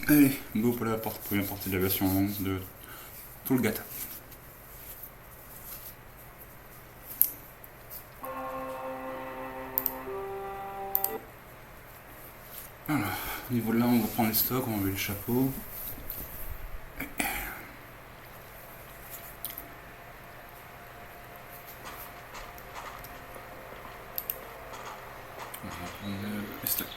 Allez, go pour la première partie de la version longue de Thulgatha. Voilà, au niveau de là, on va prendre les stocks, on va enlever les chapeaux. On va prendre les stocks.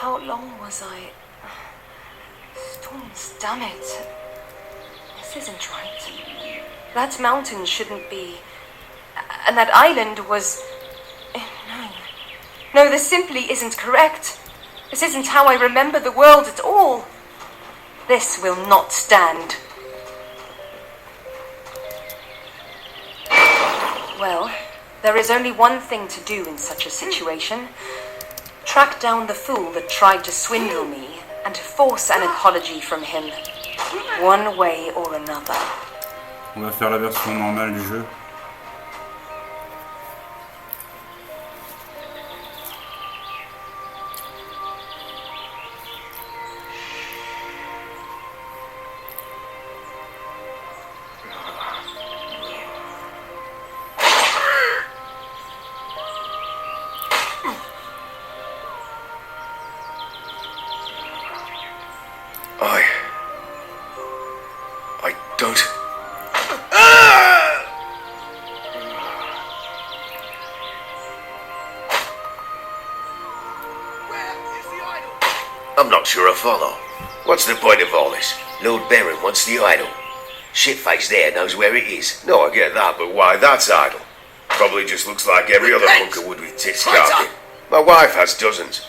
How long was I? Storms, damn it. This isn't right. That mountain shouldn't be. And that island was. No. No, this simply isn't correct. This isn't how I remember the world at all. This will not stand. Well, there is only one thing to do in such a situation. Track down the fool that tried to swindle me and force an apology from him, one way or another. On va faire la version normale du jeu. I don't... I'm not sure I follow. What's the point of all this? Lord Baron wants the idol. Shitface there knows where it is. No, I get that, but why that's idol? Probably just looks like every other bunker would with tits carved in. My wife has dozens.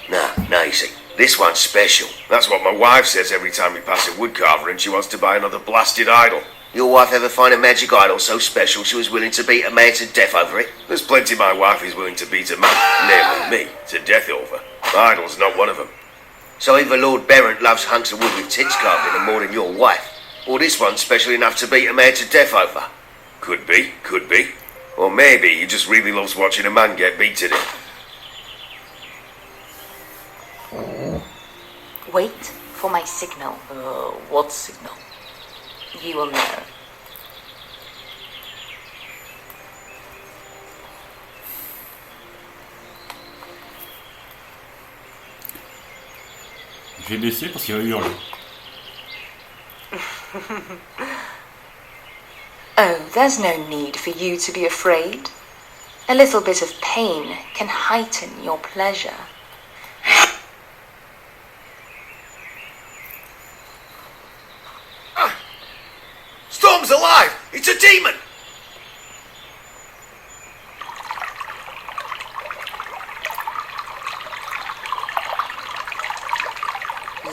Nah, you see, this one's special. That's what my wife says every time we pass a woodcarver and she wants to buy another blasted idol. Your wife ever find a magic idol so special she was willing to beat a man to death over it? There's plenty my wife is willing to beat a man, namely me, to death over. Idol's not one of them. So either Lord Berrant loves hunks of wood with tits carved in them more than your wife, or this one's special enough to beat a man to death over. Could be. Or maybe he just really loves watching a man get beat to death. Wait for my signal. What signal? You will know. J'ai baissé parce qu'il va hurler. Oh, there's no need for you to be afraid. A little bit of pain can heighten your pleasure. Storm's alive! It's a demon!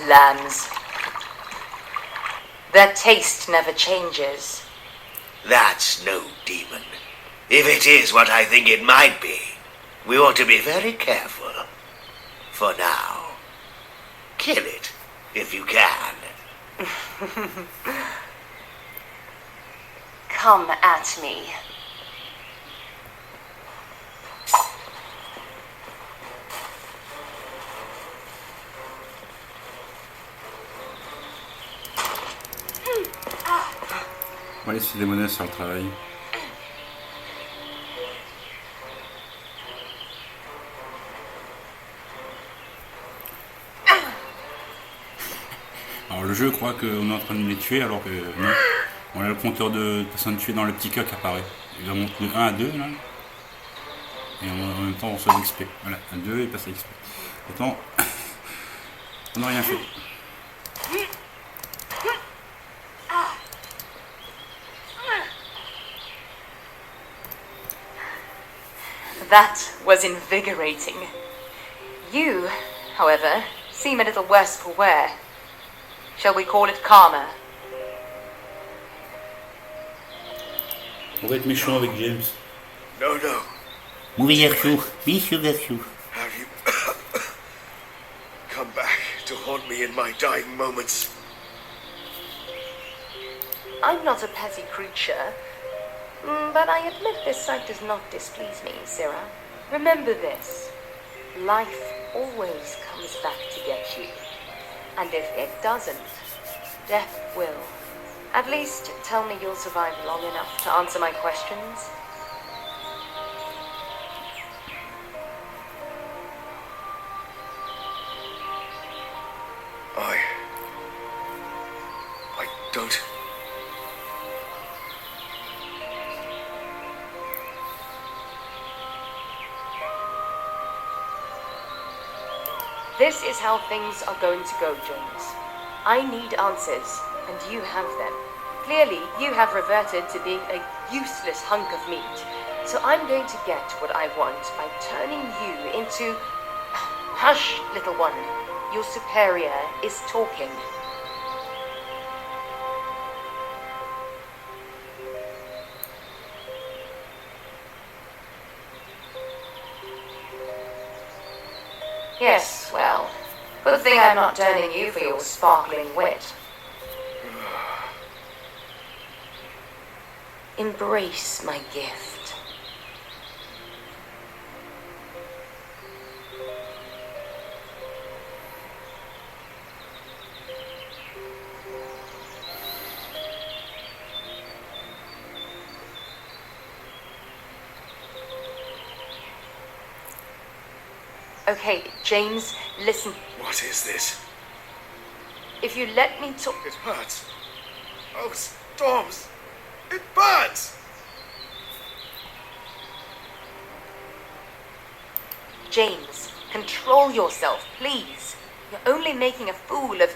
Lambs. Their taste never changes. That's no demon. If it is what I think it might be, we ought to be very careful. For now. Kill it, if you can. Come at me. On va laisser des monnaies sur le travail. Alors le jeu croit qu'on est en train de les tuer alors que non. On a le compteur de personnes tuées dans le petit cas qui apparaît. Il va monter de 1 à 2 là. Et en même temps on reçoit l'XP. Voilà, 1, 2 et passe à l'XP. Pourtant, on n'a rien fait. That was invigorating. You, however, seem a little worse for wear. Shall we call it karma? On va être méchant avec James. No. Mauvais garçon, méchant garçon. Have you come back to haunt me in my dying moments? I'm not a petty creature. But I admit this sight does not displease me, Sirrah. Remember this. Life always comes back to get you. And if it doesn't, death will. At least tell me you'll survive long enough to answer my questions. I don't. This is how things are going to go, James. I need answers, and you have them. Clearly, you have reverted to being a useless hunk of meat. So I'm going to get what I want by turning you into... Hush, little one. Your superior is talking. Yes, well, good thing I'm not turning you for your sparkling wit. Embrace my gift. Okay, James, listen. What is this? If you let me talk... It hurts. Oh, storms! It burns! James, control yourself, please. You're only making a fool of...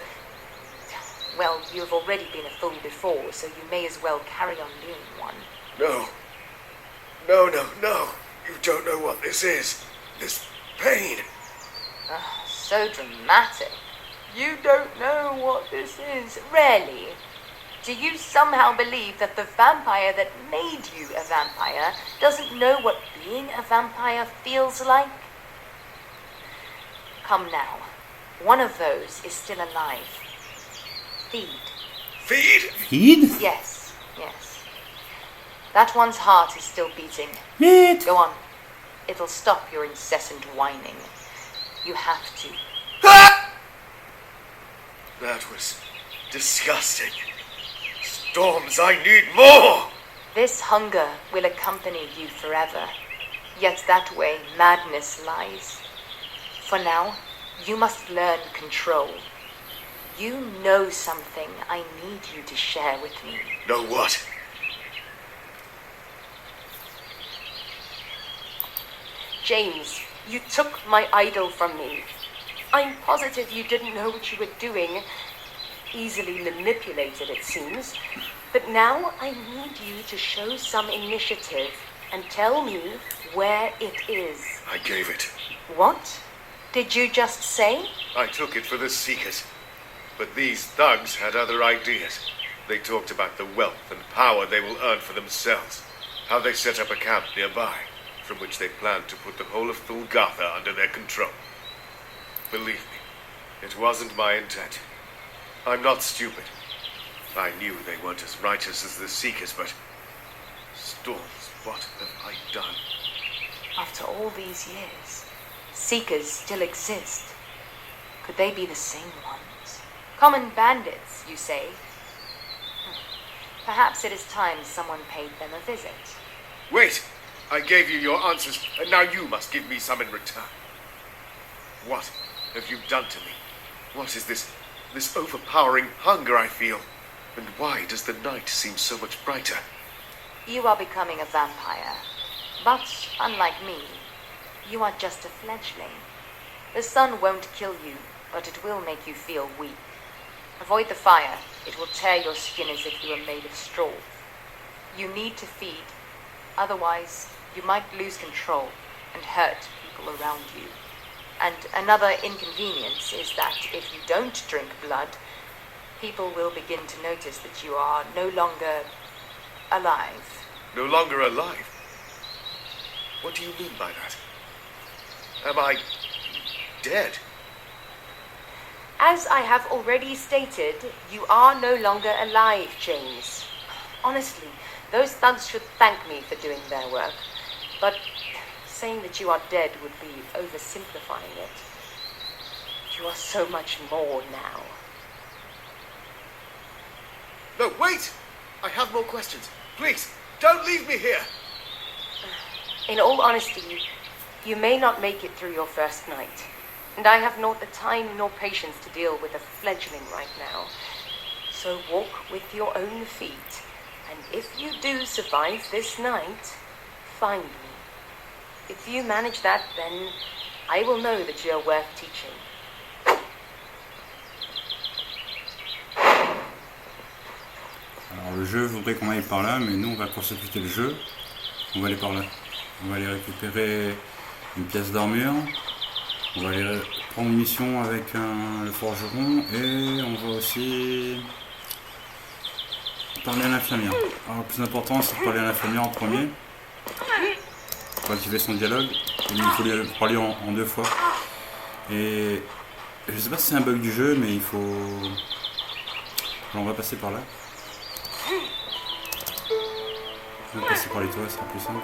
Well, you've already been a fool before, so you may as well carry on being one. No. No. You don't know what this is. This pain. So dramatic. You don't know what this is. Really? Do you somehow believe that the vampire that made you a vampire doesn't know what being a vampire feels like? Come now. One of those is still alive. Feed. Feed? Feed? Yes. That one's heart is still beating. Feed? Go on. It'll stop your incessant whining. You have to. Ah! That was disgusting. Storms, I need more! This hunger will accompany you forever. Yet that way madness lies. For now, you must learn control. You know something I need you to share with me. Know what? James, you took my idol from me. I'm positive you didn't know what you were doing. Easily manipulated, it seems. But now I need you to show some initiative and tell me where it is. I gave it. What? Did you just say? I took it for the Seekers. But these thugs had other ideas. They talked about the wealth and power they will earn for themselves. How they set up a camp nearby, from which they planned to put the whole of Thulgatha under their control. Believe me, it wasn't my intent. I'm not stupid. I knew they weren't as righteous as the Seekers, but... Storms, what have I done? After all these years, Seekers still exist. Could they be the same ones? Common bandits, you say? Perhaps it is time someone paid them a visit. Wait! I gave you your answers, and now you must give me some in return. What have you done to me? What is this overpowering hunger I feel? And why does the night seem so much brighter? You are becoming a vampire. But, unlike me, you are just a fledgling. The sun won't kill you, but it will make you feel weak. Avoid the fire. It will tear your skin as if you were made of straw. You need to feed. Otherwise, you might lose control and hurt people around you. And another inconvenience is that if you don't drink blood, people will begin to notice that you are no longer alive. No longer alive? What do you mean by that? Am I dead? As I have already stated, you are no longer alive, James. Honestly, Those thugs should thank me for doing their work. But saying that you are dead would be oversimplifying it. You are so much more now. No, wait! I have more questions. Please, don't leave me here! In all honesty, you may not make it through your first night. And I have not the time nor patience to deal with a fledgling right now. So walk with your own feet. And if you do survive this night, find me. If you manage that, then I will know that you're worth teaching. Alors le jeu voudrait qu'on aille par là, mais nous on va court-circuiter le jeu. On va aller par là. On va aller récupérer une pièce d'armure. On va aller prendre une mission avec le forgeron. Et on va aussi parler à l'infirmière. Alors le plus important c'est de parler à l'infirmière en premier. Pour activer son dialogue. Il faut lui parler en 2 fois. Et je sais pas si c'est un bug du jeu, mais il faut... Alors, on va passer par là. On va passer par les toits, ce sera plus simple.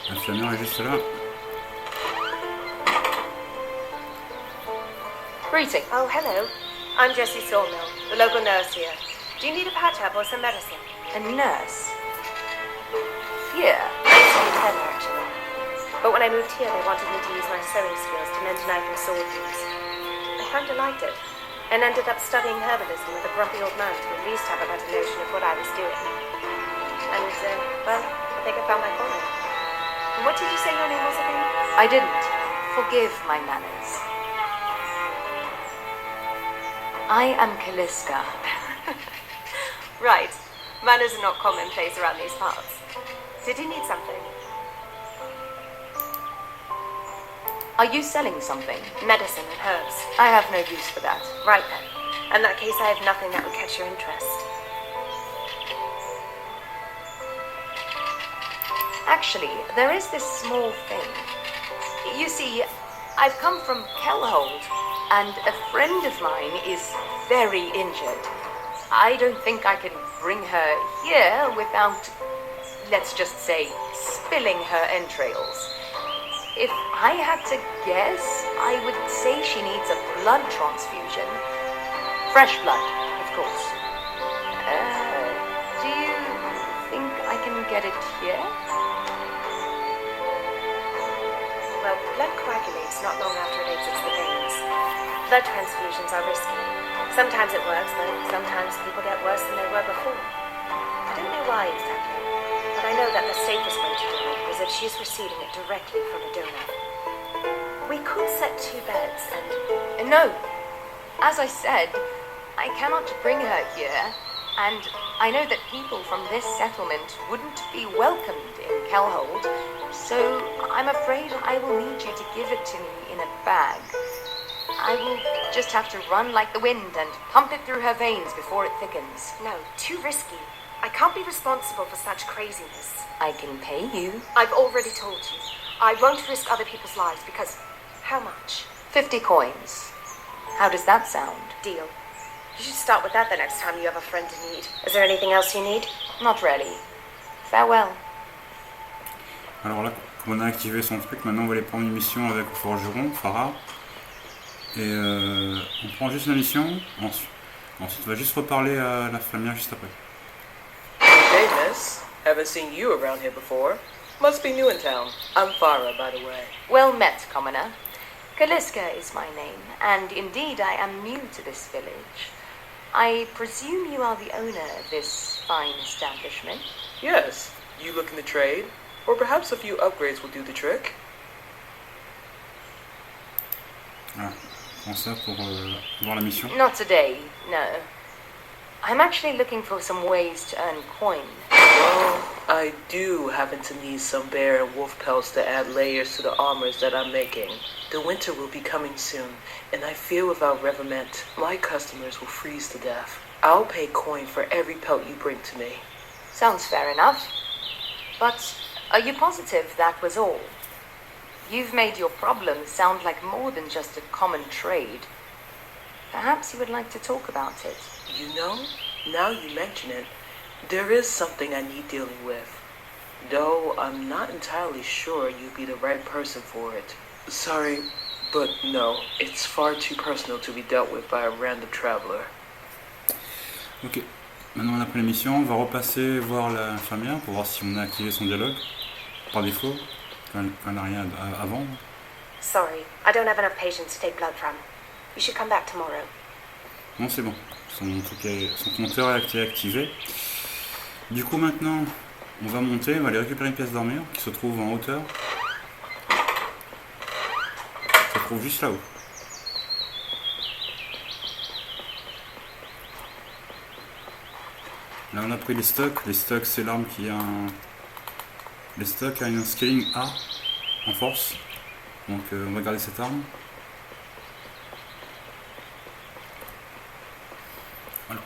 L'infirmière est juste là. Greeting. Oh, hello. I'm Jessie Sawmill, the local nurse here. Do you need a patch-up or some medicine? A nurse? Here? It's in Tenor, actually. But when I moved here, they wanted me to use my sewing skills to mend knife and sword wounds. I kind of liked it, and ended up studying herbalism with a grumpy old man to at least have a better notion of what I was doing. And, well, I think I found my calling. What did you say your name was again? I didn't. Forgive my manners. I am Kalyskah. Right. Manners are not commonplace around these parts. Did you need something? Are you selling something? Medicine and herbs. I have no use for that. Right then. In that case, I have nothing that would catch your interest. Actually, there is this small thing. You see, I've come from Kellhold, and a friend of mine is very injured. I don't think I can bring her here without, let's just say, spilling her entrails. If I had to guess, I would say she needs a blood transfusion. Fresh blood, of course. Do you think I can get it here? Well, blood coagulates not long after it exits the veins. Blood transfusions are risky. Sometimes it works, but sometimes people get worse than they were before. I don't know why exactly, but I know that the safest way to do it is if she's receiving it directly from a donor. We could set 2 beds and... No. As I said, I cannot bring her here, and I know that people from this settlement wouldn't be welcomed in Kellhold, so I'm afraid I will need you to give it to me in a bag. I will just have to run like the wind and pump it through her veins before it thickens. No, too risky. I can't be responsible for such craziness. I can pay you. I've already told you. I won't risk other people's lives because... How much? 50 coins. How does that sound? Deal. You should start with that the next time you have a friend in need. Is there anything else you need? Not really. Farewell. Alors là, comme on a activé son truc, maintenant on va aller prendre une mission avec le forgeron, Farah. Et on prend juste la mission, ensuite on va juste reparler à l'infirmière juste après. Hey, miss. Haven't seen you around here before. Must be new in town. I'm Farah, by the way. Well met, commoner. Kalyskah is my name, and indeed I am new to this village. I presume you are the owner of this fine establishment? Yes. You looking to trade? Or perhaps a few upgrades will do the trick? Voilà, prends ça pour voir la mission. Not today, no. I'm actually looking for some ways to earn coin. Well, I do happen to need some bear and wolf pelts to add layers to the armors that I'm making. The winter will be coming soon, and I fear without Reverment, my customers will freeze to death. I'll pay coin for every pelt you bring to me. Sounds fair enough. But are you positive that was all? You've made your problems sound like more than just a common trade. Perhaps you would like to talk about it. You know, now you mention it, there is something I need dealing with. Though I'm not entirely sure you'd be the right person for it. Sorry, but no, it's far too personal to be dealt with by a random traveler. Ok, maintenant après l'émission, on va repasser voir l'infirmière pour voir si on a activé son dialogue. Par défaut, quand elle n'a rien avant. Sorry, I don't have enough patients to take blood from. You should come back tomorrow. Non, c'est bon, son compteur est activé. Du coup, maintenant, on va monter, on va aller récupérer une pièce d'armure qui se trouve en hauteur. Ça se trouve juste là-haut. Là, on a pris les stocks. Les stocks, c'est l'arme qui a un... Les stocks a un scaling A en force. Donc, on va garder cette arme. Alors,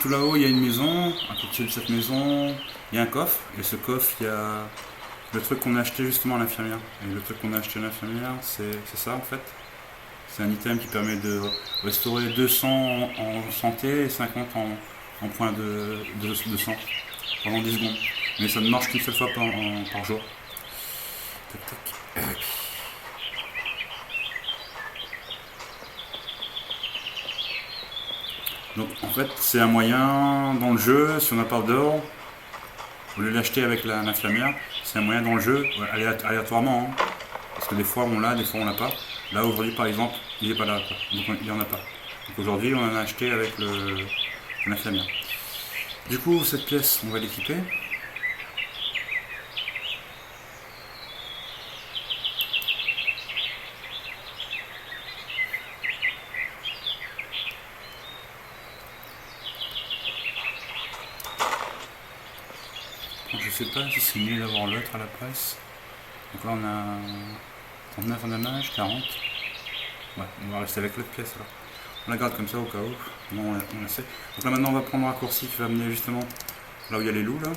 tout là-haut, il y a une maison. À côté de cette maison, il y a un coffre. Et ce coffre, il y a le truc qu'on a acheté justement à l'infirmière. Et le truc qu'on a acheté à l'infirmière, c'est ça en fait. C'est un item qui permet de restaurer 200 en santé et 50 en points de sang pendant 10 secondes. Mais ça ne marche qu'une seule fois par jour. Tac, tac. Donc en fait c'est un moyen dans le jeu, si on n'a pas d'or, au lieu de l'acheter avec l'infirmière, c'est un moyen dans le jeu, aléatoirement, hein, parce que des fois on l'a, des fois on l'a pas. Là aujourd'hui par exemple, il n'est pas là, quoi. Donc il n'y en a pas. Donc aujourd'hui on en a acheté avec l'infirmière. Du coup cette pièce on va l'équiper. Je sais pas si c'est mieux d'avoir l'autre à la place. Donc là on a 39 en damage, 40. Ouais, on va rester avec l'autre pièce alors. On la garde comme ça au cas où. Non, on la sait. Donc là maintenant on va prendre un raccourci qui va amener justement là où il y a les loups là.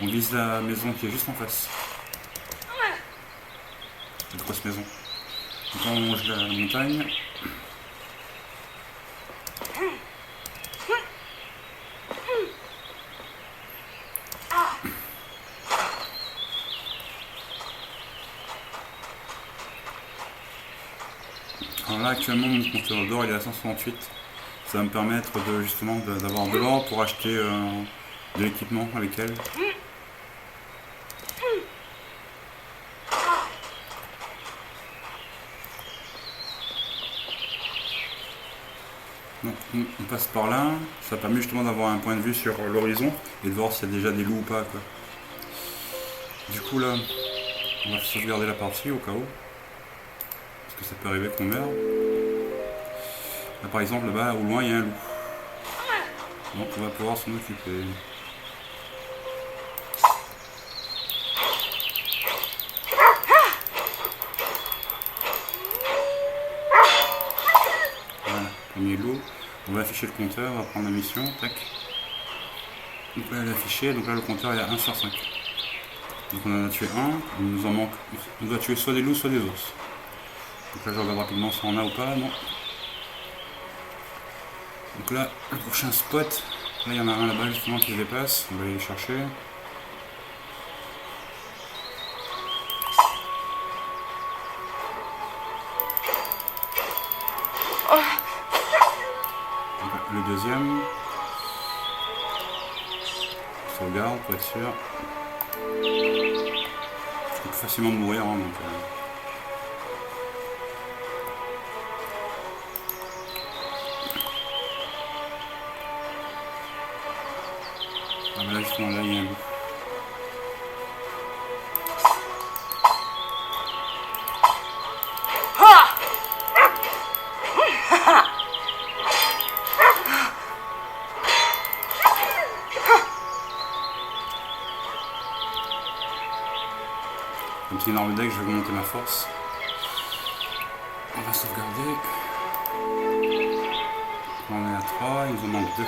On vise la maison qui est juste en face. Cette grosse maison. Donc là on longe la montagne. Alors là actuellement mon compteur d'or il est à 168. Ça va me permettre de justement d'avoir de l'or pour acheter de l'équipement avec elle. Donc on passe par là, ça permet justement d'avoir un point de vue sur l'horizon et de voir s'il y a déjà des loups ou pas, quoi. Du coup là, on va sauvegarder la partie au cas où. Parce que ça peut arriver qu'on meure. Là par exemple là-bas au loin il y a un loup. Donc on va pouvoir s'en occuper. Voilà, premier loup. On va afficher le compteur, on va prendre la mission, tac. Donc là elle est affichée, donc là le compteur est à 1 sur 5. Donc on en a tué un, il nous en manque. On doit tuer soit des loups soit des ours. Donc là je regarde rapidement si on a ou pas, non. Donc là, le prochain spot, là il y en a un là-bas justement qui se dépasse, on va aller le chercher. Donc, le deuxième. On sauvegarde pour être sûr. On peut facilement mourir, hein, donc... Ah bah là justement là il y a un loup. Un petit énorme deck, je vais monter ma force. On va sauvegarder. On est à 3, il nous en manque 2.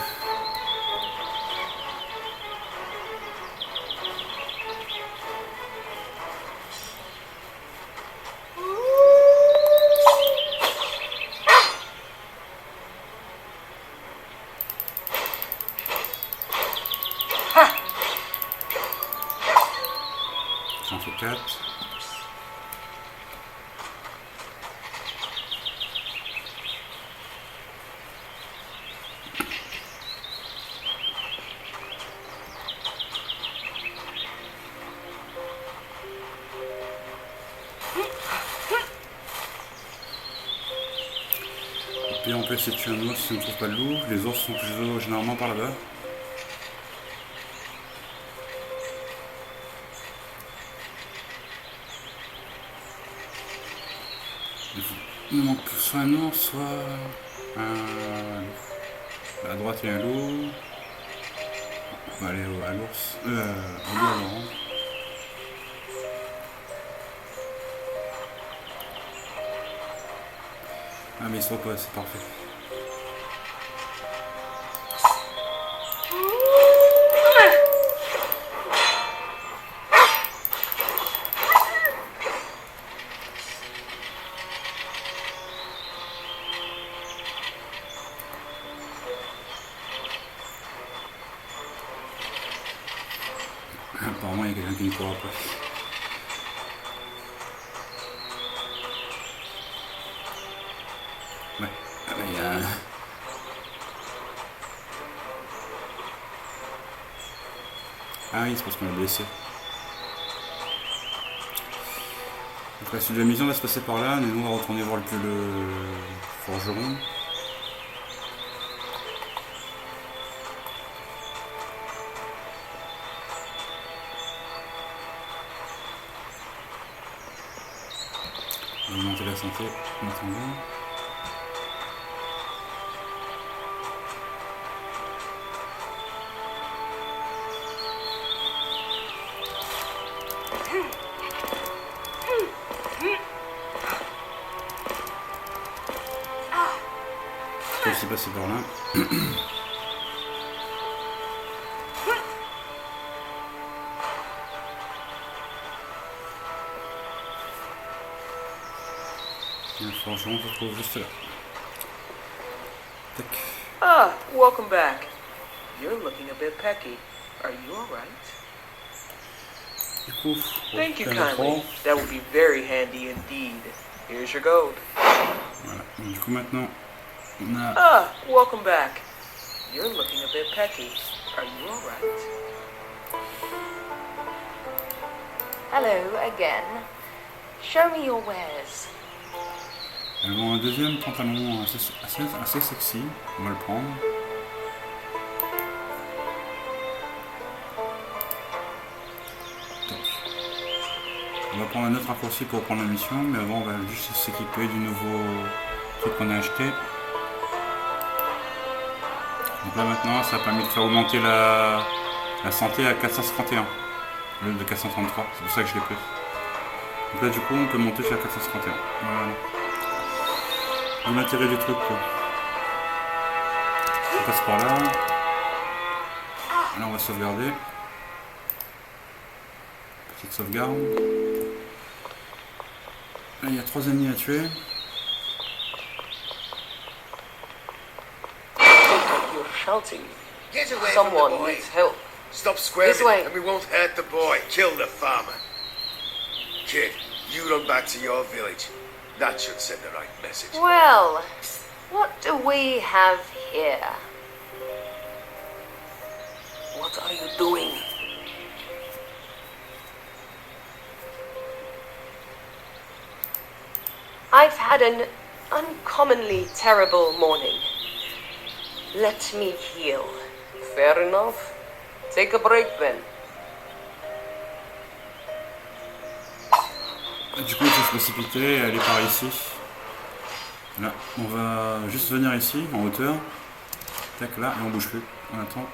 4. Et on peut essayer de tuer un ours si on ne trouve pas de loup. Les ours sont plutôt généralement par là-bas. Il manque soit un ours, soit un... À droite il y a un loup. On va aller à l'ours. Au loup alors. Ah mais il se repose, c'est parfait. Apparemment il y a quelqu'un qui ne court pas. Ouais, ah bah, il y a un... Ah oui, c'est parce qu'on l'a blessé. Donc la suite de la mission va se passer par là, mais nous on va retourner voir le forgeron. On va augmenter la santé en attendant. Je vais aussi passer par là. Le forgeron se trouve juste là. Tac. Ah, welcome back. You're looking a bit pecky. Are you alright? Du coup, Thank you kindly. That will be very handy indeed. Here's your gold. Voilà. Donc, du coup maintenant, on a... Ah, welcome back. You're looking a bit pecky. Are you alright? Hello again. Show me your wares. Elles ont un deuxième pantalon assez sexy. On va le prendre. Tac. On va prendre un autre raccourci pour prendre la mission, mais avant on va juste s'équiper du nouveau truc qu'on a acheté. Donc là maintenant ça a permis de faire augmenter la santé à 451 au lieu de 433, c'est pour ça que je l'ai pris. Donc là du coup on peut monter jusqu'à 451. Voilà. L'intérêt du truc quoi. On passe par là. Là on va sauvegarder. Petite sauvegarde. Là il y a 3 ennemis à tuer. You're shouting. Get away from Someone the boy. needs help. Stop squaring, This way. and we won't hurt the boy. Kill the farmer. Kid, you run back to your village. That should send the right message. Well, what do we have here? What are you doing? I've had an uncommonly terrible morning. Let me heal. Fair enough. Take a break then. Du coup il faut se précipiter et aller par ici. Là, on va juste venir ici, en hauteur. Tac là, et on bouge plus. On attend.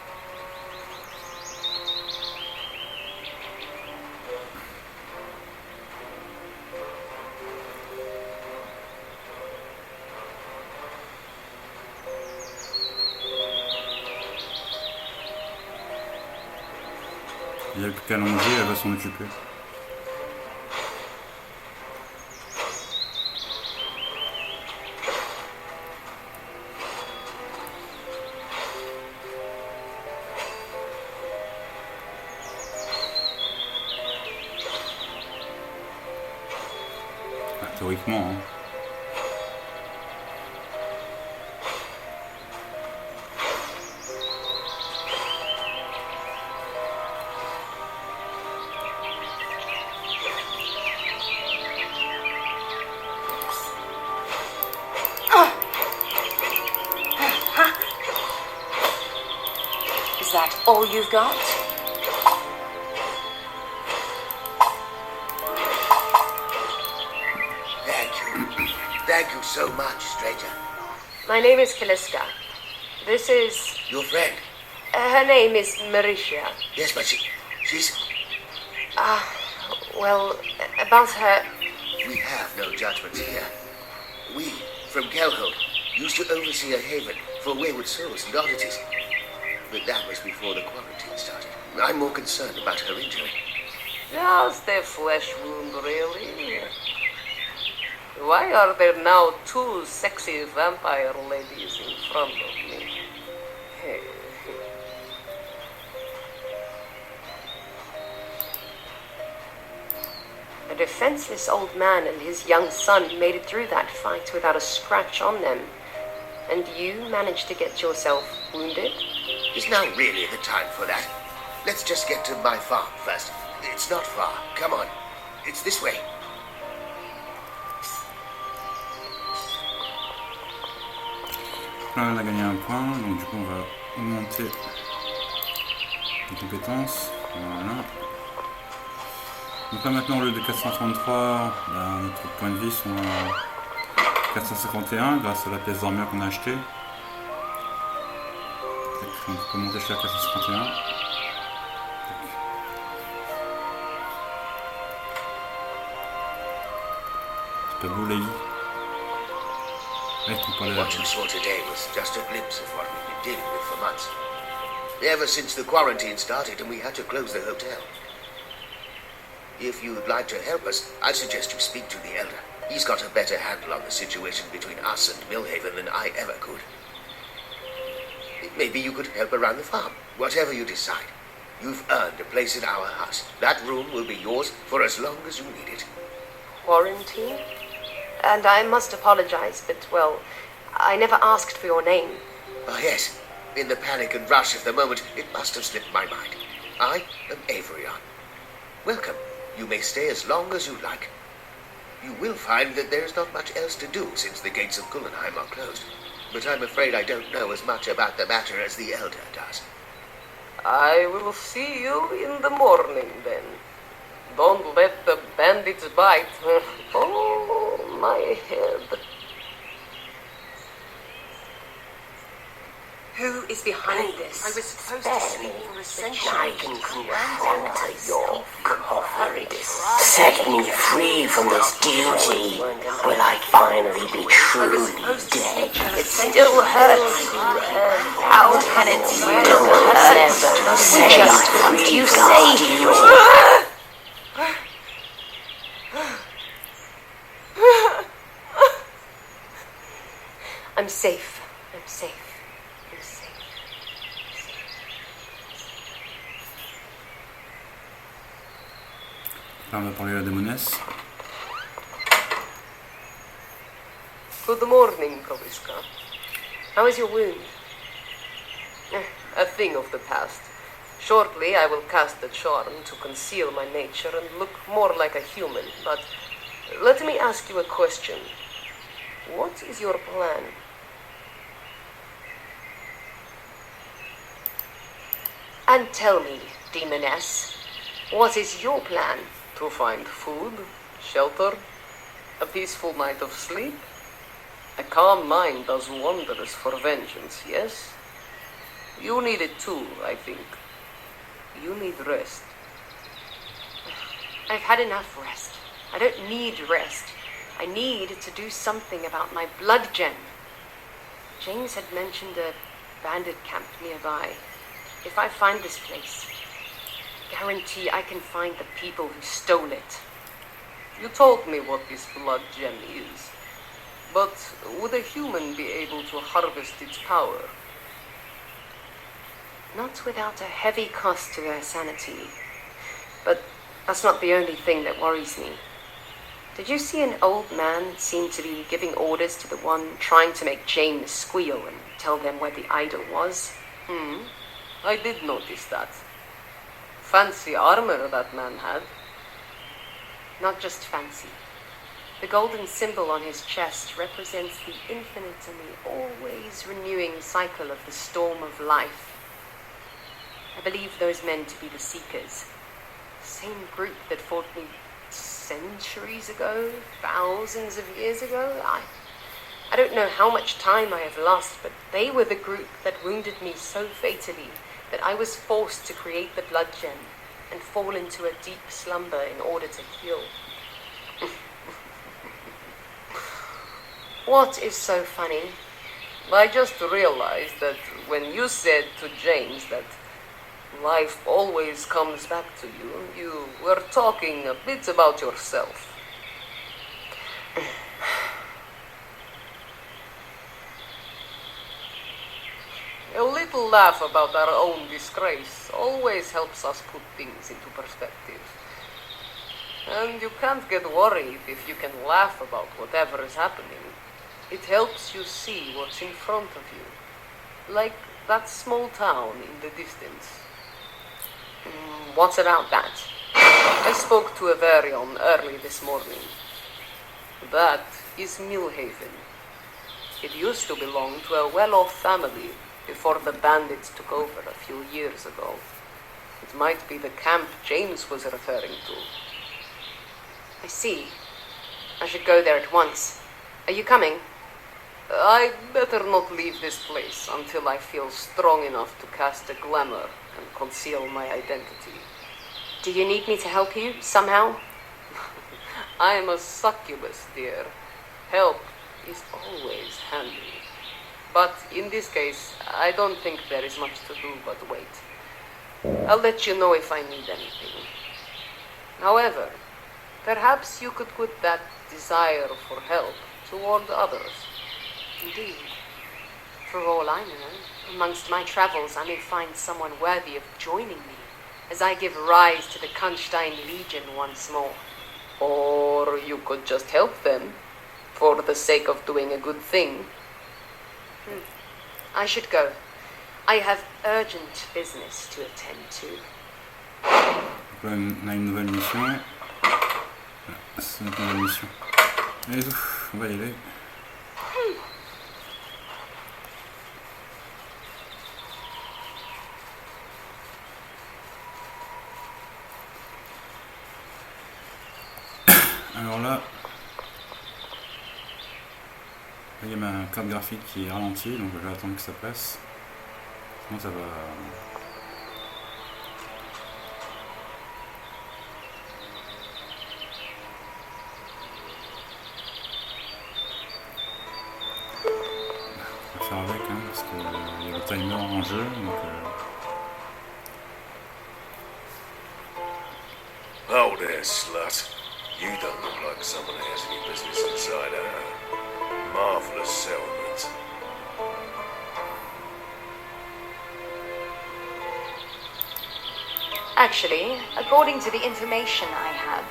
Il n'y a plus qu'à longer, elle va s'en occuper. métaphoriquement. Hein. Is that all you've got? Thank you so much, stranger. My name is Kalyskah. This is... Your friend? her name is Marisha. Yes, but she's... Well, about her... We have no judgments here. We, from Kelholt, used to oversee a haven for wayward souls and oddities. But that was before the quarantine started. I'm more concerned about her injury. Just a flesh wound, really. Why are there now two sexy vampire ladies in front of me? A defenseless old man and his young son made it through that fight without a scratch on them. And you managed to get yourself wounded? Is now really the time for that? Let's just get to my farm first. It's not far. Come on. It's this way. Là, on a gagné un point, donc du coup on va augmenter les compétences. Voilà. Donc là maintenant au lieu de 433, bah, notre point de vie sont à 451 grâce à la pièce d'armure qu'on a achetée. On peut monter jusqu'à 451. C'est pas beau la vie. What you saw today was just a glimpse of what we've been dealing with for months. Ever since the quarantine started and we had to close the hotel. If you'd like to help us, I'd suggest you speak to the Elder. He's got a better handle on the situation between us and Millhaven than I ever could. Maybe you could help around the farm. Whatever you decide. You've earned a place in our house. That room will be yours for as long as you need it. Quarantine? And I must apologize, but, well, I never asked for your name. Oh, yes. In the panic and rush of the moment, it must have slipped my mind. I am Averion. Welcome. You may stay as long as you like. You will find that there's not much else to do since the gates of Gullenheim are closed. But I'm afraid I don't know as much about the matter as the Elder does. I will see you in the morning, then. Don't let the bandits bite. Oh, my head. Who is behind this? I was supposed to sleep for a century. I can confront your cowardice. Set me free from this duty. Will I finally be truly dead? It still hurts. How can it still hurt? Set What do you say? I'm safe. I'm safe. I'm safe. Là on va parler à la démonesse. Good morning, Kalyskah. How is your wound? A thing of the past. Shortly, I will cast the charm to conceal my nature and look more like a human. But let me ask you a question. What is your plan? And tell me, demoness, what is your plan? To find food, shelter, a peaceful night of sleep. A calm mind does wonders for vengeance, yes? You need it too, I think. You need rest. I've had enough rest. I don't need rest. I need to do something about my blood gem. James had mentioned a bandit camp nearby. If I find this place, guarantee I can find the people who stole it. You told me what this blood gem is. But would a human be able to harvest its power? Not without a heavy cost to their sanity. But that's not the only thing that worries me. Did you see an old man that seemed to be giving orders to the one trying to make James squeal and tell them where the idol was? I did notice that. Fancy armor that man had. Not just fancy. The golden symbol on his chest represents the infinite and the always renewing cycle of the storm of life. I believe those men to be the Seekers. The same group that fought me centuries ago, thousands of years ago. I don't know how much time I have lost, but they were the group that wounded me so fatally that I was forced to create the blood gem and fall into a deep slumber in order to heal. What is so funny? I just realized that when you said to James that life always comes back to you, you were talking a bit about yourself. A little laugh about our own disgrace always helps us put things into perspective. And you can't get worried if you can laugh about whatever is happening. It helps you see what's in front of you. Like that small town in the distance. What's about that? I spoke to a Varion early this morning. That is Millhaven. It used to belong to a well-off family before the bandits took over a few years ago. It might be the camp James was referring to. I see. I should go there at once. Are you coming? I'd better not leave this place until I feel strong enough to cast a glamour and conceal my identity. Do you need me to help you, somehow? I am a succubus, dear. Help is always handy. But in this case, I don't think there is much to do but wait. I'll let you know if I need anything. However, perhaps you could put that desire for help toward others. Indeed. For all I know, amongst my travels I may find someone worthy of joining me, as I give rise to the Kunstein Legion once more. Or you could just help them, for the sake of doing a good thing. I should go. I have urgent business to attend to. On a une nouvelle mission. Voilà, c'est une nouvelle mission. Allez, on va y aller. Alors là, il y a ma carte graphique qui est ralentie, donc je vais attendre que ça passe. Sinon ça va... On va faire avec, hein, parce qu'il y a le timer en jeu, donc... Oh there, slut. You don't look like someone who has any business inside her. Marvellous settlement. Actually, according to the information I have,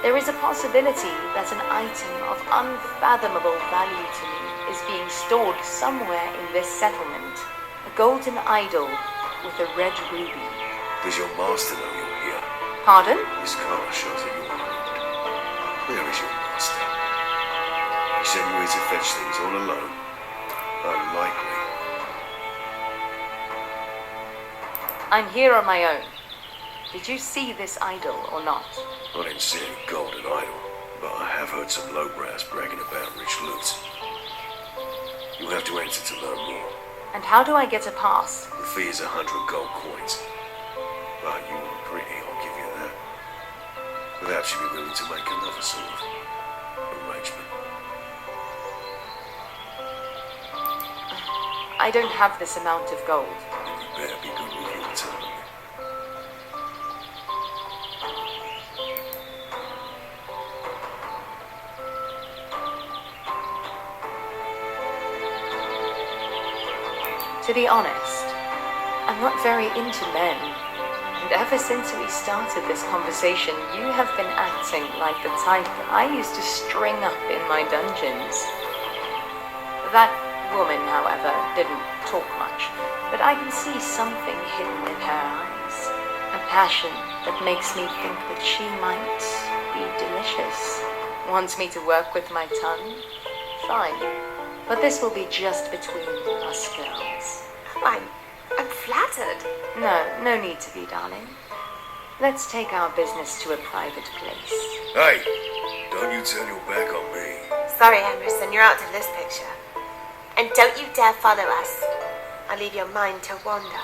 there is a possibility that an item of unfathomable value to me is being stored somewhere in this settlement. A golden idol with a red ruby. Does your master know you're here? Pardon? This car shows that you're rude. Where is your master? You said you were to fetch things all alone. Unlikely. I'm here on my own. Did you see this idol or not? I didn't see any golden idol, but I have heard some lowbrows bragging about rich loot. You'll have to enter to learn more. And how do I get a pass? The fee is 100 gold coins. But you were pretty, I'll give you that. Perhaps you'd be willing to make another sort of arrangement. I don't have this amount of gold. Then you better be good with your tongue. To be honest, I'm not very into men. And ever since we started this conversation, you have been acting like the type I used to string up in my dungeons. That woman, however, didn't talk much, but I can see something hidden in her eyes. A passion that makes me think that she might be delicious. Wants me to work with my tongue? Fine. But this will be just between us girls. I'm flattered. No need to be, darling. Let's take our business to a private place. Hey, don't you turn your back on me. Sorry, Emerson, you're out of this picture. And don't you dare follow us. I'll leave your mind to wander.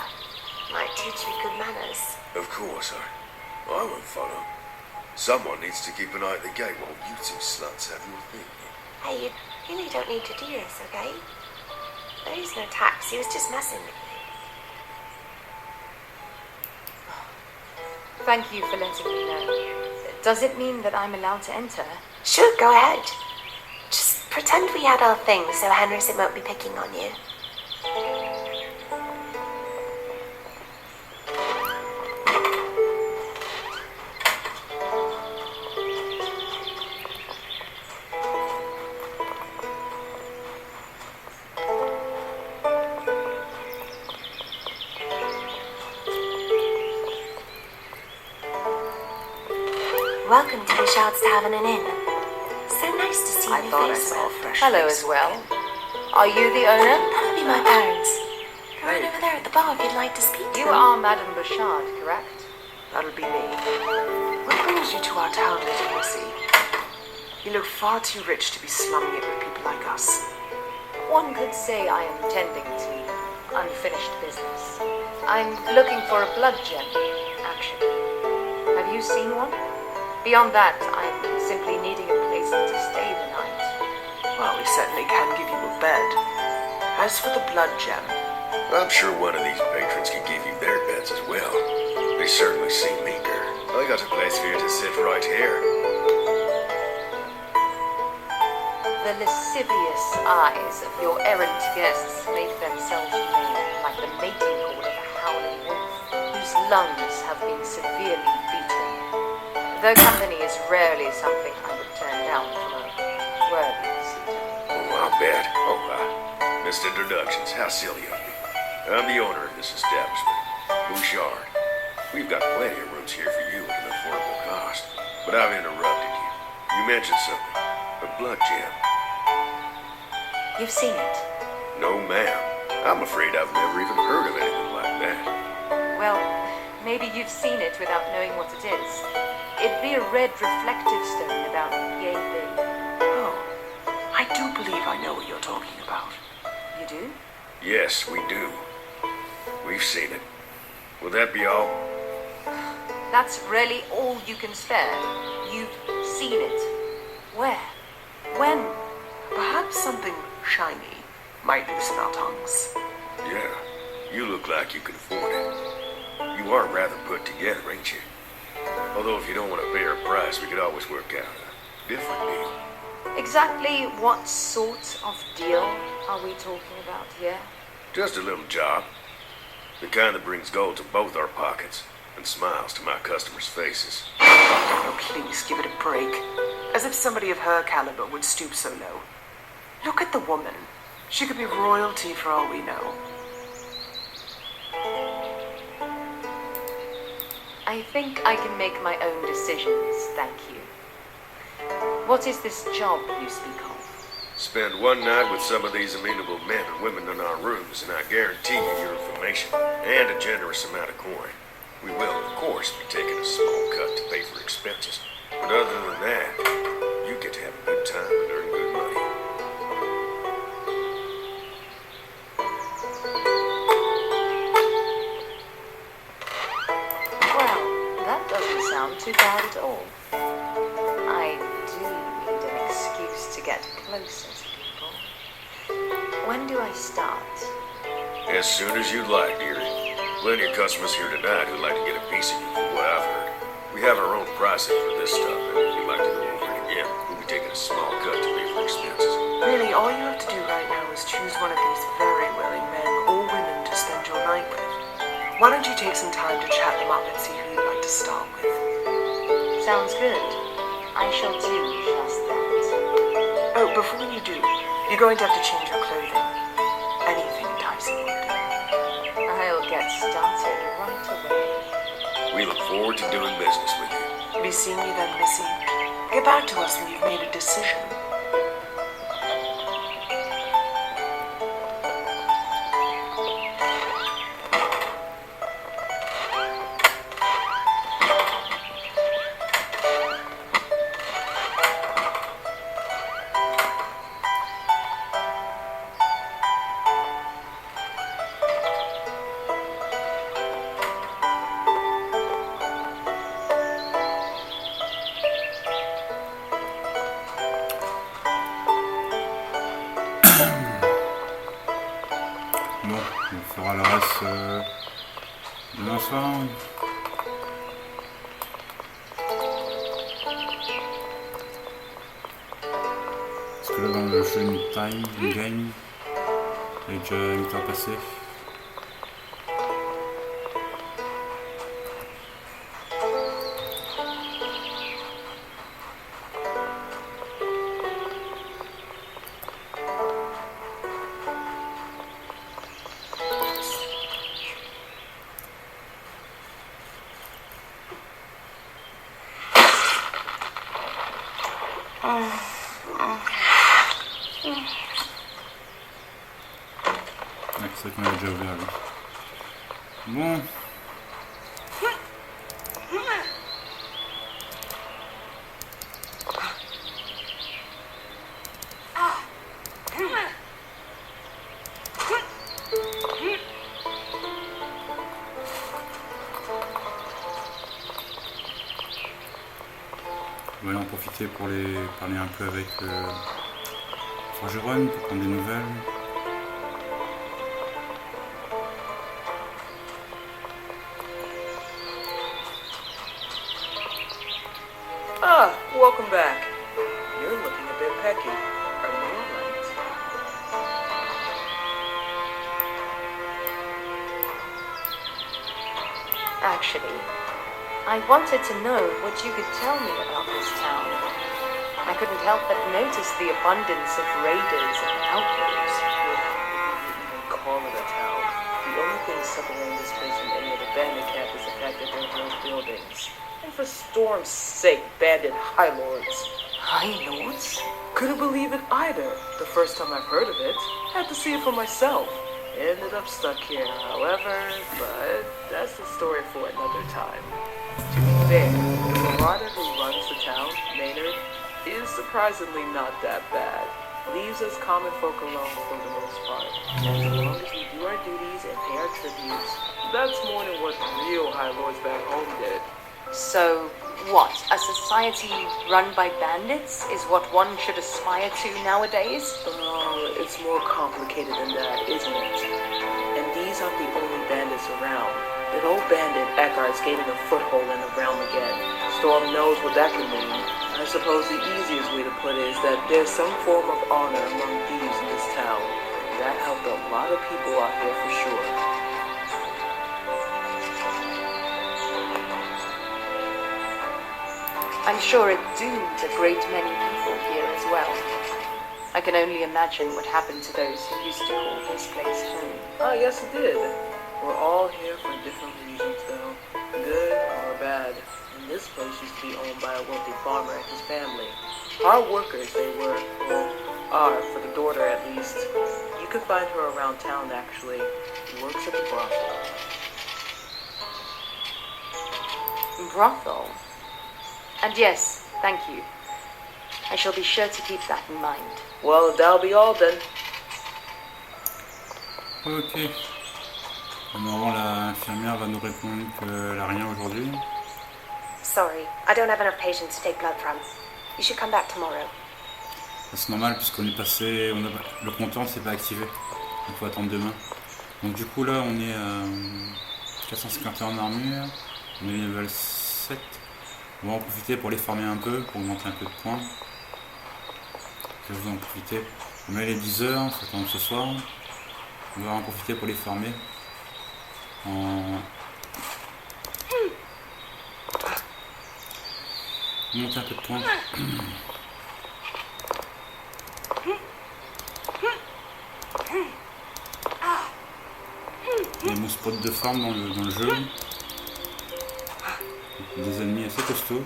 Might teach you good manners. Of course, I won't follow. Someone needs to keep an eye at the gate while you two sluts have your thing. Hey, you really don't need to do this, okay? There is no tax. He was just messing with you. Thank you for letting me know. Does it mean that I'm allowed to enter? Sure, go ahead. Just pretend we had our things so Henderson won't be picking on you. Welcome to the Shards Tavern and Inn. So nice to see I you thought I face saw a with. fresh Hello as well. Are you the owner? That'll be my parents. Go right over there at the bar if you'd like to speak to You them. are Madame Bouchard, correct? That'll be me. What brings you to our town, little Missy? You look far too rich to be slumming it with people like us. One could say I am tending to unfinished business. I'm looking for a blood gem, actually. Have you seen one? Beyond that, I'm simply needing a place to stay the night. Well, we certainly can give you a bed. As for the blood gem, I'm sure one of these patrons can give you their beds as well. They certainly seem eager. I got a place for you to sit right here. The lascivious eyes of your errant guests make themselves known like the mating call of a howling wolf, whose lungs have been severely beaten. Their company is rarely something I would turn down from a worthy suitor. Oh, I'll bet. Missed introductions. How silly of me. I'm the owner of this establishment, Bouchard. We've got plenty of rooms here for you at an affordable cost. But I've interrupted you. You mentioned something. A blood gem. You've seen it? No, ma'am. I'm afraid I've never even heard of anything like that. Well, maybe you've seen it without knowing what it is. It'd be a red reflective stone about yay big. oh, I do believe I know what you're talking about. You do? Yes, we do. We've seen it. Will that be all? That's really all you can spare. You've seen it. Where? When? Perhaps something shiny might loosen our tongues. Yeah, you look like you can afford it. You are rather put together, ain't you? Although if you don't want to pay her price, we could always work out a different deal. Exactly what sort of deal are we talking about here? Just a little job. The kind that brings gold to both our pockets and smiles to my customers' faces. Oh, please, give it a break. As if somebody of her caliber would stoop so low. Look at the woman. She could be royalty for all we know. I think I can make my own decisions, thank you. What is this job you speak of? Spend one night with some of these amenable men and women in our rooms, and I guarantee you your information and a generous amount of coin. We will, of course, be taking a small cut to pay for expenses. But other than that, you get to have a good time and earn good money. Well, that doesn't sound too bad at all. I do need an excuse to get closer to people. When do I start? As soon as you'd like, dearie. Plenty of customers here tonight who'd like to get a piece of you from what I've heard. We have our own pricing for this stuff, and if you'd like to go over it again, we'll be taking a small cut to pay for expenses. Really, all you have to do right now is choose one of these very willing men or women to spend your night with. Why don't you take some time to chat them up and see who you'd like to start with? Sounds good. I shall do just that. Oh, before you do, you're going to have to change your clothing. Anything enticing will do. I'll get started right away. We look forward to doing business with you. Be seeing you then, Missy. Get back to us when you've made a decision. Bon, on fera le reste demain soir. Parce que là dans le jeu Time Game, il est déjà 8h passé. Ouais, c'est vrai qu'on l'a déjà ouvert lui. Bon. On va aller en profiter pour parler un peu avec Forgeron pour prendre des nouvelles. Ah, welcome back. You're looking a bit pecky. Are you alright? Actually, I wanted to know what you could tell me about this town. I couldn't help but notice the abundance of raiders and outlaws. You even call it a town. The only thing separating this place from any other bandit camp is the fact that there are no buildings. And for storm's sake, bandit high lords. High lords? Couldn't believe it either. The first time I've heard of it, had to see it for myself. Ended up stuck here, however, but that's the story for another time. To be fair, the marauder who runs the town, Maynard, is surprisingly not that bad. Leaves us common folk alone for the most part. As long as we do our duties and pay our tributes, that's more than what real high lords back home did. So, what? A society run by bandits is what one should aspire to nowadays? Oh, it's more complicated than that, isn't it? And these aren't the only bandits around. That old bandit Eckhart's gaining a foothold in the realm again. Storm knows what that can mean. I suppose the easiest way to put it is that there's some form of honor among thieves in this town. That helped a lot of people out here for sure. I'm sure it doomed a great many people here as well. I can only imagine what happened to those who used to call this place home. Oh, yes it did. We're all here for different reasons though, good or bad. And this place used to be owned by a wealthy farmer and his family. Hard workers they were, or are, for the daughter at least. You can find her around town actually. She works at the brothel. Brothel? And yes, thank you. I shall be sure to keep that in mind. Well, that'll be all then. Ok. Normalement, l'infirmière va nous répondre qu'elle n'a rien aujourd'hui. Sorry, I don't have enough patients to take blood from. You should come back tomorrow. C'est normal puisqu'on est passé, le compteur ne s'est pas activé. Il faut attendre demain. Donc du coup là, on est à 451 en armure. On est level 7. On va en profiter pour les former un peu, pour augmenter un peu de points. Je vais vous en profiter. On met les 10 heures, ça tombe ce soir. On va en profiter pour les former. en... Monter un peu de points. Il y a mon spot de farm dans le jeu. Des ennemis assez costauds.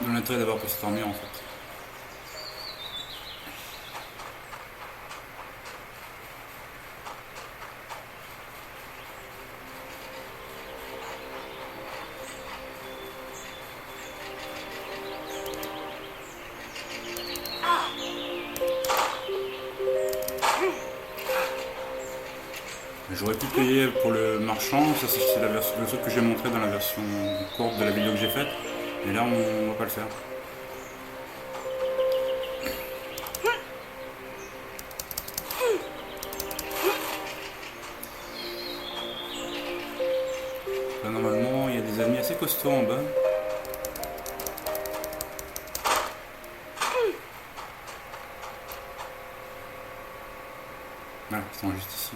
D'où l'intérêt d'avoir pris cette armure en fait. J'aurais pu payer pour le marchand, ça c'est le truc que j'ai montré dans la version courte de la vidéo que j'ai faite, et là on va pas le faire. Là normalement il y a des ennemis assez costauds en bas. Voilà, ils sont juste ici.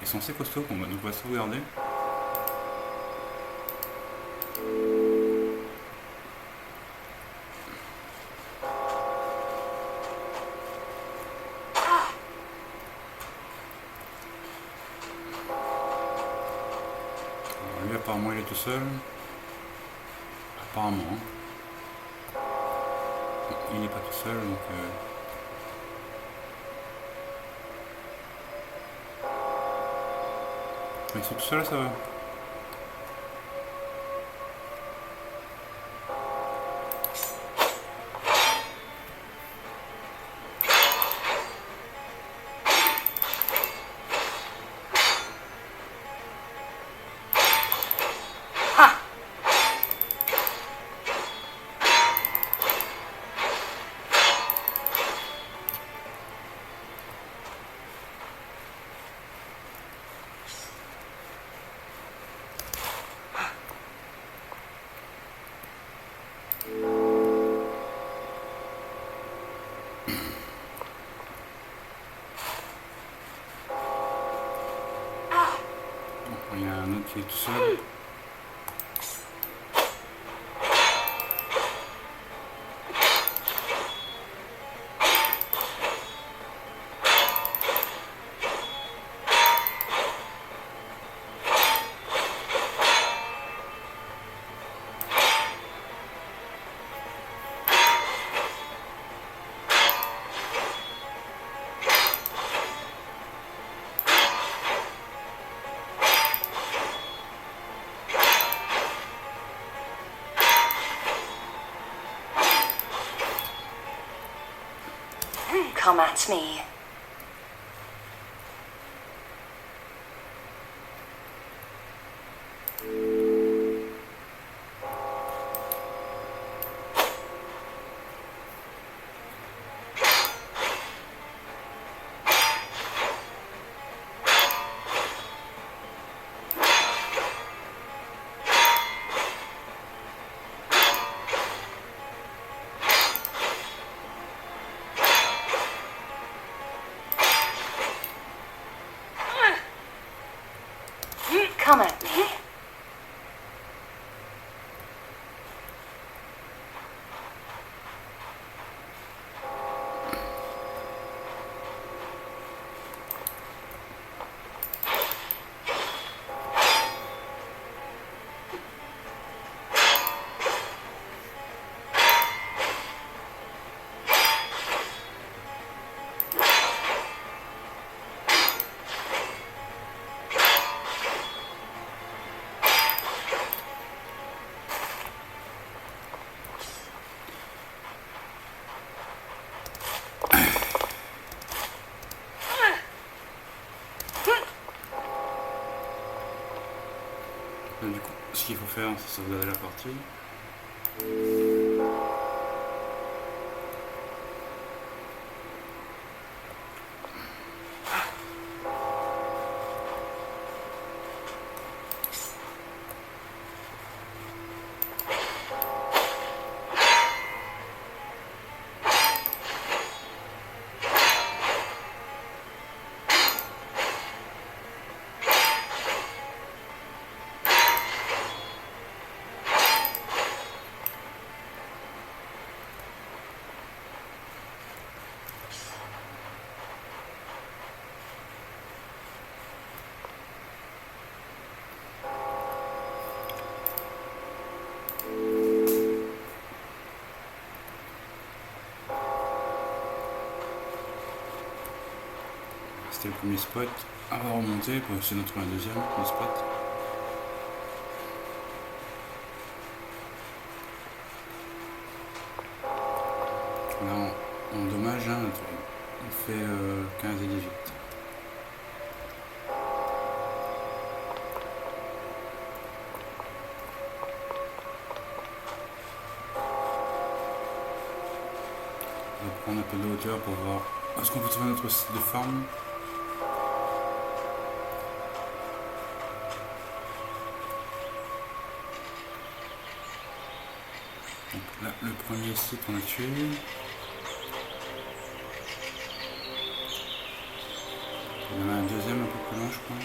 Ils sont assez costauds, donc on va sauvegarder. Alors, lui apparemment il est tout seul. Apparemment. Il n'est pas tout seul donc... Ils sont tout seuls, ça va. Il y a un autre qui est tout seul. Come at me. Come at me. Du coup, ce qu'il faut faire, c'est sauvegarder la partie. C'était le premier spot. On va remonter pour essayer d'en trouver un deuxième spot. Là, on dommage, hein, on fait 15 et 18. On va prendre un peu de hauteur pour voir. Est-ce qu'on peut trouver notre site de farm? Donc là, le premier site, on l'a tué. Il y en a un deuxième un peu plus loin, je crois.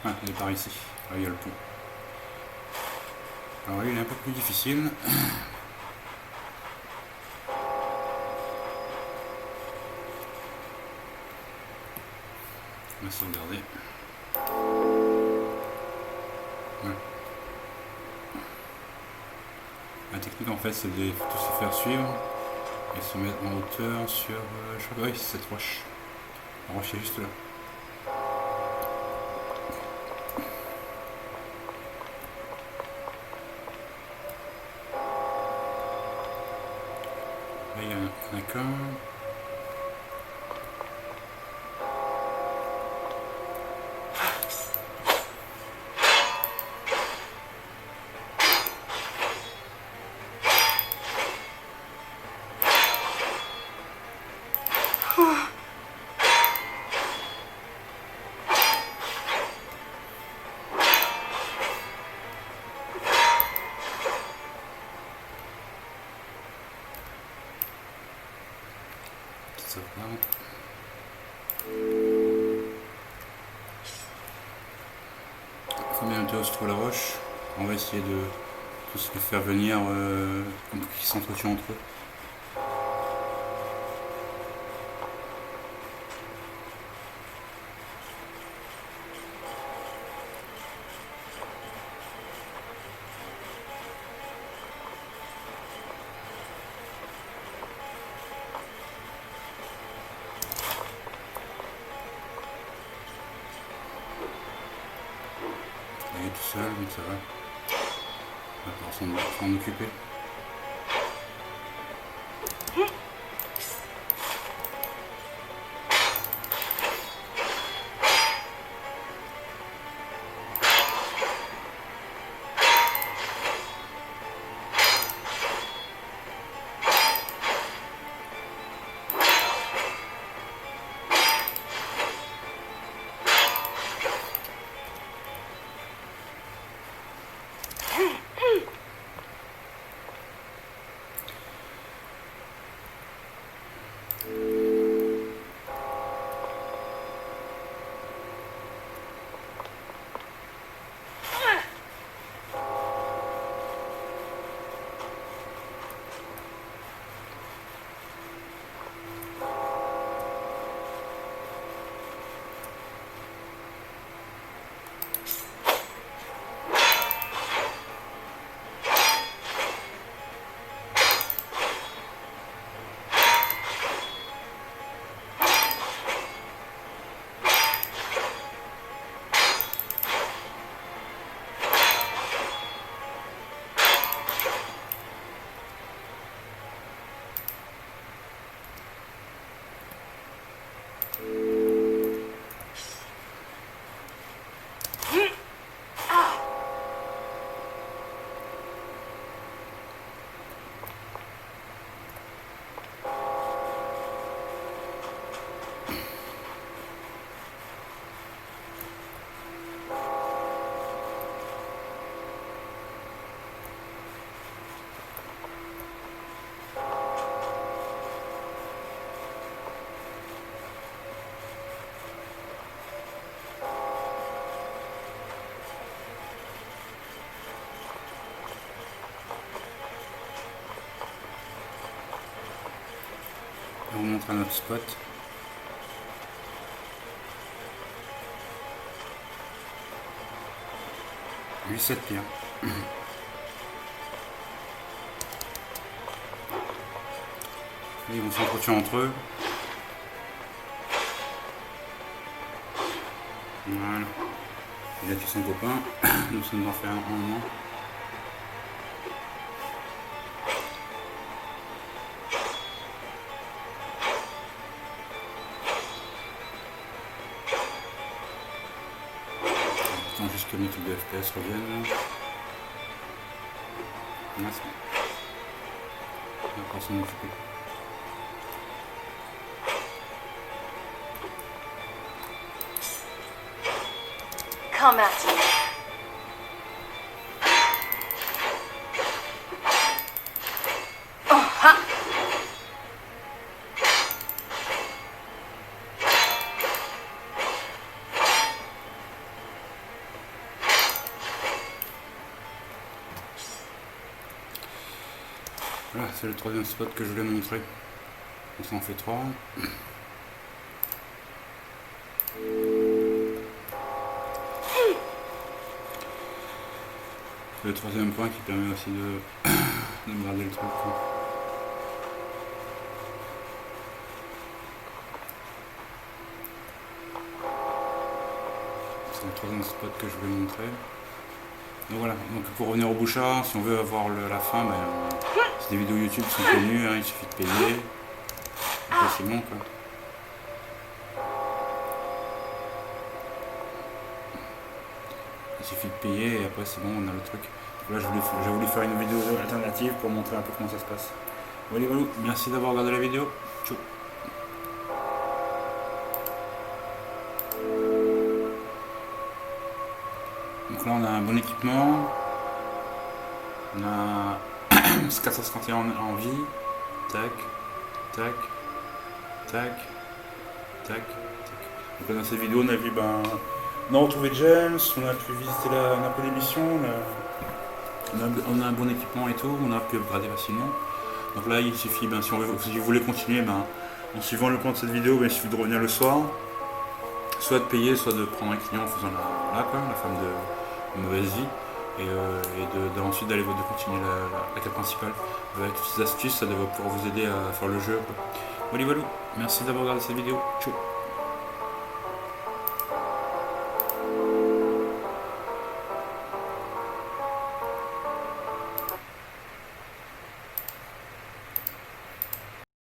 Ah, il est par ici. Là, il y a le pont. Alors lui, il est un peu plus difficile. On va sauvegarder. Ouais. La technique, en fait, c'est de tout se faire suivre et se mettre en hauteur sur... je crois que oui, c'est cette roche. La roche est juste là. Là, il y en a qu'un. Bientôt se trouve la roche. On va essayer de tous les faire venir qu'ils s'entretuent entre eux. Il est tout seul, donc ça va. On va pouvoir s'en occuper. Je vais vous montrer un autre spot. Lui 7 pierres. Ils vont s'entretuer entre eux. Voilà. Il a tué son copain. Nous sommes en faire un en moins. Attends juste que mes trucs de FPS reviennent. Là, c'est bon. On va encore s'en occuper. Come at me. Oh, ha! Voilà, c'est le troisième spot que je voulais montrer. On s'en fait 3. Le troisième point qui permet aussi de garder le truc. C'est le troisième spot que je voulais montrer. Donc voilà, donc pour revenir au bouchard, si on veut avoir la fin, ben, c'est des vidéos YouTube qui sont connues, hein, il suffit de payer. Après c'est bon quoi. Il suffit de payer et après c'est bon, on a le truc. Là j'ai voulu faire une vidéo alternative pour montrer un peu comment ça se passe. Voilà, voilà. Merci d'avoir regardé la vidéo. Ciao. Donc là on a un bon équipement. On a 451 en vie. Tac, tac, tac, tac, tac. Donc dans cette vidéo on a vu on a retrouvé James, on a pu visiter on a peu d'émissions, on a un bon équipement et tout, on a pu upgrader facilement. Donc là il suffit, si vous voulez continuer, en suivant le plan de cette vidéo, il suffit de revenir le soir, soit de payer, soit de prendre un client en faisant la femme de mauvaise vie, et ensuite de continuer la quête principale. Avec toutes ces astuces, ça devrait pouvoir vous aider à faire le jeu. Voilà, merci d'avoir regardé cette vidéo. Ciao.